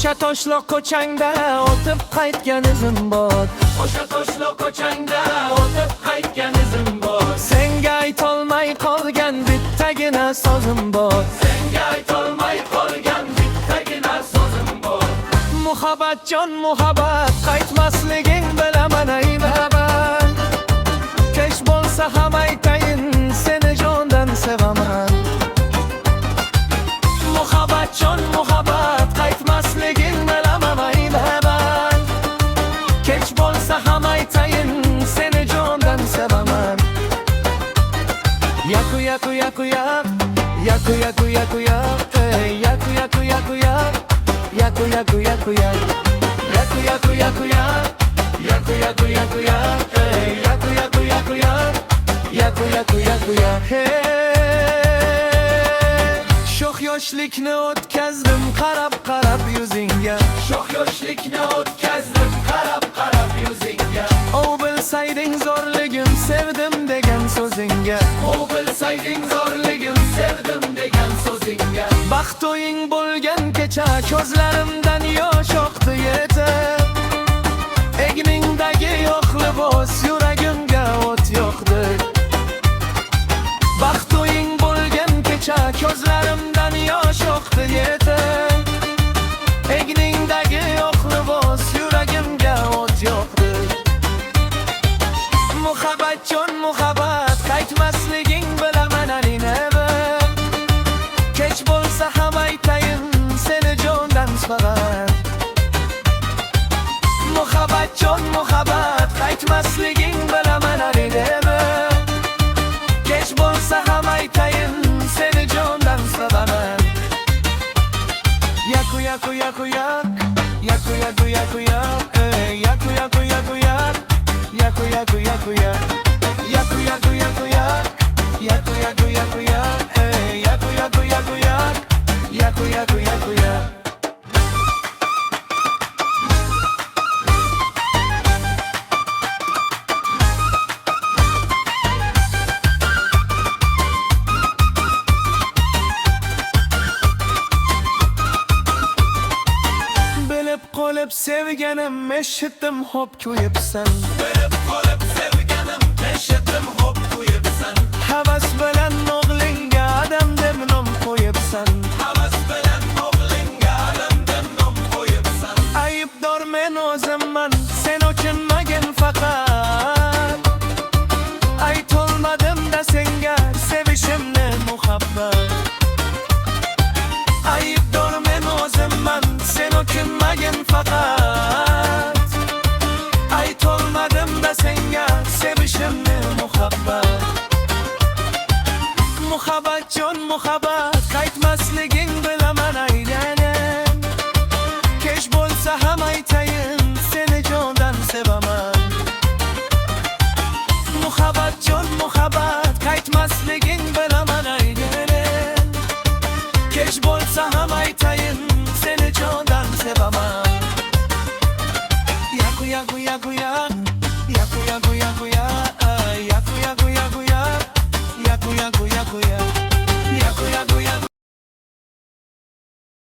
O'sha toshloq ko'changda o'tib qaytgan izim bor. O'sha toshloq ko'changda o'tib qaytgan izim bor. Senga aytolmay qolgan bittagina so'zim bor. Senga aytolmay qolgan bittagina so'zim bor. Muhabbat jon muhabbat, qaytmasliging bilaman ay baban. Kech bo'lsa ham aytayin, seni jondan sevaman. Muhabbat jon muhabbat, qaytmasliging bilaman ay baban. Kech bo'lsa ham aytayin, seni jondan sevaman. Yaku yaku yaku yak, yaku yaku yaku yak, yaku yaku yaku yak, yaku yaku yaku yak, yaku yaku yaku yak, yaku yaku yaku yak, yaku yaku yaku yak, yaku yaku yaku yak. Sho'x yoshlikni o'tkazdim qarab qarab yuzingga. Sho'x yoshlikni o'tkazdim qarab qarab yuzingga. O bilsayding zo'rligim sevdim degan so'zingga. O bilsayding zo'rligim sevdim degan so'zingga. Baxt o'ying bo'lgan kecha ko'zlarimdan yosh oqdi yetib. Egningdagi yo'q libos yuragimga o't yoqdi. Baxt o'ying bo'lgan kecha ko'zlarimdan yosh oqdi yetib. Egningdagi yo'q libos yuragimga o't yoqdi. Muhabbat jon muhabbat, qaytmasliging bilaman alinaba. Kech bo'lsa ham aytayin, seni jondan sevaman. Muhabbat jon muhabbat, qaytmasliging bilaman alinaba. Kech bo'lsa ham aytayin, seni jondan sevaman. Yaku yaku yaku yak, yaku yaku yaku yak, yaku yaku yaku yak, yaku yaku yaku yak, yaku yaku yaku yak, yaku yaku yaku yak, yaku yaku yaku yak, yaku yaku yaku yak. Bilib qolib sevganim eshitdim hop kuyibsan. Bilib qolib sevganim eshitdim hop kuyibsan. Havas bilan o'g'lingga adam deb nom qo'yibsan. Havas bilan o'g'lingga adam deb nom qo'yibsan. Aybdor men o'zimman, sen o'kinmagin faqat. Aytolmadim-da senga sevishimni muhabbat. Aybdor men o'zimman, sen o'kinmagin faqat. Aytolmadim-da senga sevishimni muhabbat. Muhabbat jon muhabbat, qaytmasliging bilaman aylanim. Kech bo'lsa ham aytayin, seni jondan sevaman. Muhabbat jon muhabbat, qaytmasliging bilaman aylanim. Kech bo'lsa ham aytayin, seni jondan sevaman. Yaku yaku yaku yak, yaku yaku yaku yak, yaku yaku yaku yak, yaku yaku yaku yak.